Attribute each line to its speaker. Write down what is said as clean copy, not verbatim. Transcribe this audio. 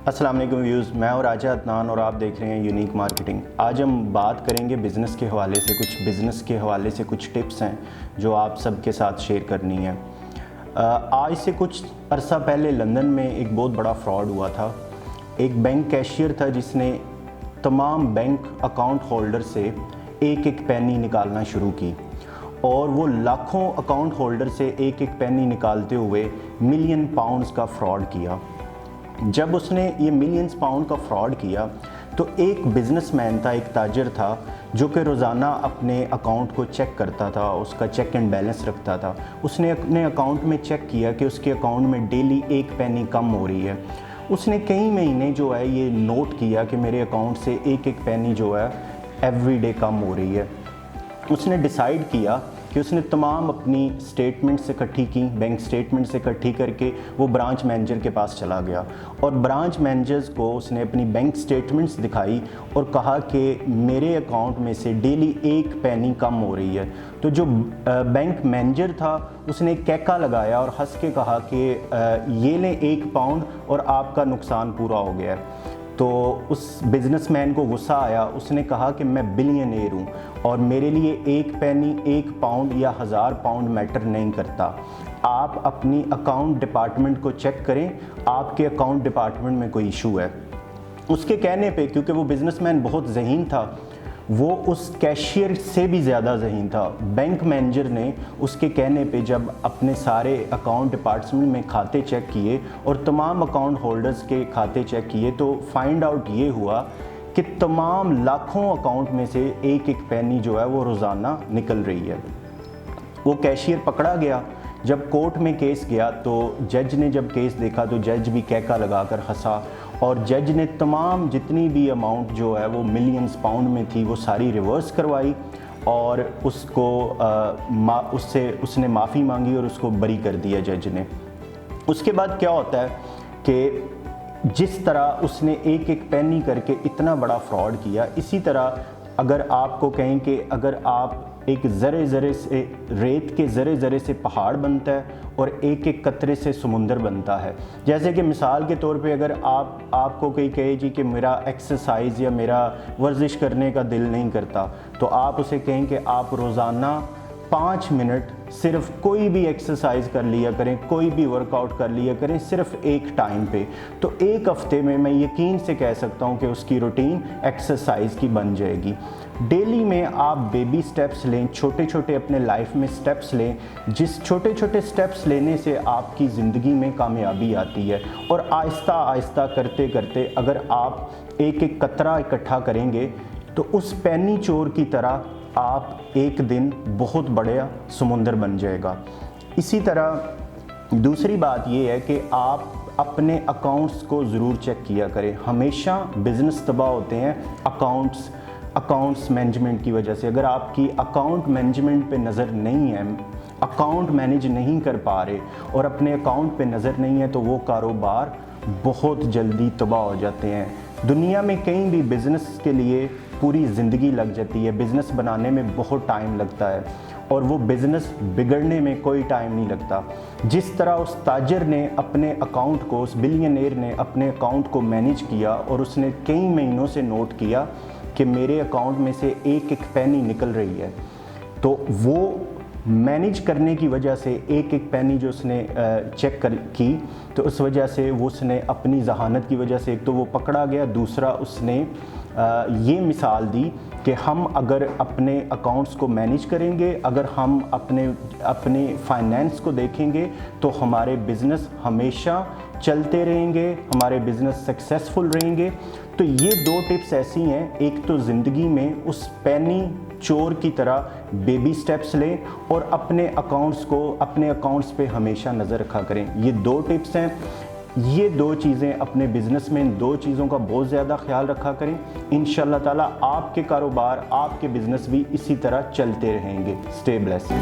Speaker 1: السلام علیکم ویوز، میں اور راجہ عدنان اور آپ دیکھ رہے ہیں یونیک مارکیٹنگ۔ آج ہم بات کریں گے بزنس کے حوالے سے کچھ ٹپس ہیں جو آپ سب کے ساتھ شیئر کرنی ہے۔ آج سے کچھ عرصہ پہلے لندن میں ایک بہت بڑا فراڈ ہوا تھا۔ ایک بینک کیشیئر تھا جس نے تمام بینک اکاؤنٹ ہولڈر سے ایک ایک پینی نکالنا شروع کی، اور وہ لاکھوں اکاؤنٹ ہولڈر سے ایک ایک پینی نکالتے ہوئے ملین پاؤنڈز کا فراڈ کیا۔ جب اس نے یہ ملینز پاؤنڈ کا فراڈ کیا تو ایک بزنس مین تھا، ایک تاجر تھا جو کہ روزانہ اپنے اکاؤنٹ کو چیک کرتا تھا، اس کا چیک اینڈ بیلنس رکھتا تھا۔ اس نے اپنے اکاؤنٹ میں چیک کیا کہ اس کے اکاؤنٹ میں ڈیلی ایک پینی کم ہو رہی ہے۔ اس نے کئی مہینے جو ہے یہ نوٹ کیا کہ میرے اکاؤنٹ سے ایک ایک پینی جو ہے ایوری ڈے کم ہو رہی ہے۔ اس نے ڈیسائیڈ کیا کہ اس نے تمام اپنی سٹیٹمنٹس اکٹھی کی، بینک سٹیٹمنٹس اکٹھی کر کے وہ برانچ مینیجر کے پاس چلا گیا، اور برانچ مینیجرز کو اس نے اپنی بینک سٹیٹمنٹس دکھائی اور کہا کہ میرے اکاؤنٹ میں سے ڈیلی ایک پینی کم ہو رہی ہے۔ تو جو بینک مینیجر تھا اس نے کیکا لگایا اور ہنس کے کہا کہ یہ لیں ایک پاؤنڈ اور آپ کا نقصان پورا ہو گیا ہے۔ تو اس بزنس مین کو غصہ آیا، اس نے کہا کہ میں بلینئر ہوں اور میرے لیے ایک پینی، ایک پاؤنڈ یا 1000 پاؤنڈ میٹر نہیں کرتا۔ آپ اپنی اکاؤنٹ ڈپارٹمنٹ کو چیک کریں، آپ کے اکاؤنٹ ڈپارٹمنٹ میں کوئی ایشو ہے۔ اس کے کہنے پہ، کیونکہ وہ بزنس مین بہت ذہین تھا، وہ اس کیشیئر سے بھی زیادہ ذہین تھا، بینک مینیجر نے اس کے کہنے پہ جب اپنے سارے اکاؤنٹ ڈپارٹمنٹ میں کھاتے چیک کیے اور تمام اکاؤنٹ ہولڈرز کے کھاتے چیک کیے تو فائنڈ آؤٹ یہ ہوا کہ تمام لاکھوں اکاؤنٹ میں سے ایک ایک پینی جو ہے وہ روزانہ نکل رہی ہے۔ وہ کیشیئر پکڑا گیا۔ جب کورٹ میں کیس گیا تو جج نے جب کیس دیکھا تو جج بھی کیکا لگا کر ہنسا، اور جج نے تمام جتنی بھی اماؤنٹ جو ہے وہ ملینز پاؤنڈ میں تھی وہ ساری ریورس کروائی، اور اس نے معافی مانگی اور اس کو بری کر دیا جج نے۔ اس کے بعد کیا ہوتا ہے کہ جس طرح اس نے ایک ایک پینی کر کے اتنا بڑا فراڈ کیا، اسی طرح اگر آپ کو کہیں کہ اگر آپ ایک ذرے سے ریت کے ذرے سے پہاڑ بنتا ہے اور ایک ایک قطرے سے سمندر بنتا ہے۔ جیسے کہ مثال کے طور پہ اگر آپ کو کوئی کہے جی کہ میرا ایکسرسائز یا میرا ورزش کرنے کا دل نہیں کرتا، تو آپ اسے کہیں کہ آپ روزانہ 5 منٹ صرف کوئی بھی ایکسرسائز کر لیا کریں، کوئی بھی ورک آؤٹ کر لیا کریں، صرف ایک ٹائم پہ، تو ایک ہفتے میں یقین سے کہہ سکتا ہوں کہ اس کی روٹین ایکسرسائز کی بن جائے گی۔ ڈیلی میں آپ بیبی سٹیپس لیں، چھوٹے چھوٹے اپنے لائف میں سٹیپس لیں، جس چھوٹے چھوٹے سٹیپس لینے سے آپ کی زندگی میں کامیابی آتی ہے، اور آہستہ آہستہ کرتے کرتے اگر آپ ایک ایک قطرہ اکٹھا کریں گے تو اس پینی چور کی طرح آپ ایک دن بہت بڑا سمندر بن جائے گا۔ اسی طرح دوسری بات یہ ہے کہ آپ اپنے اکاؤنٹس کو ضرور چیک کیا کریں۔ ہمیشہ بزنس تباہ ہوتے ہیں اکاؤنٹس مینجمنٹ کی وجہ سے۔ اگر آپ کی اکاؤنٹ مینجمنٹ پہ نظر نہیں ہے، اکاؤنٹ مینیج نہیں کر پا رہے اور اپنے اکاؤنٹ پہ نظر نہیں ہے، تو وہ کاروبار بہت جلدی تباہ ہو جاتے ہیں۔ دنیا میں کہیں بھی بزنس کے لیے پوری زندگی لگ جاتی ہے، بزنس بنانے میں بہت ٹائم لگتا ہے، اور وہ بزنس بگڑنے میں کوئی ٹائم نہیں لگتا۔ جس طرح اس تاجر نے اپنے اکاؤنٹ کو، اس بلینئر نے اپنے اکاؤنٹ کو مینیج کیا اور اس نے کئی مہینوں سے نوٹ کیا کہ میرے اکاؤنٹ میں سے ایک ایک پینی نکل رہی ہے، تو وہ مینیج کرنے کی وجہ سے ایک ایک پینی جو اس نے چیک کی، تو اس وجہ سے اس نے اپنی ذہانت کی وجہ سے ایک تو وہ پکڑا گیا، دوسرا اس نے یہ مثال دی کہ ہم اگر اپنے اکاؤنٹس کو مینیج کریں گے، اگر ہم اپنے فائنینس کو دیکھیں گے تو ہمارے بزنس ہمیشہ چلتے رہیں گے، ہمارے بزنس سکسیسفل رہیں گے۔ تو یہ 2 ٹپس ایسی ہیں، ایک تو زندگی میں اس پینی چور کی طرح بیبی سٹیپس لیں، اور اپنے اکاؤنٹس پہ ہمیشہ نظر رکھا کریں۔ یہ 2 ٹپس ہیں۔ یہ 2 چیزیں اپنے بزنس میں، ان 2 چیزوں کا بہت زیادہ خیال رکھا کریں۔ انشاءاللہ تعالیٰ آپ کے کاروبار، آپ کے بزنس بھی اسی طرح چلتے رہیں گے۔ Stay blessed.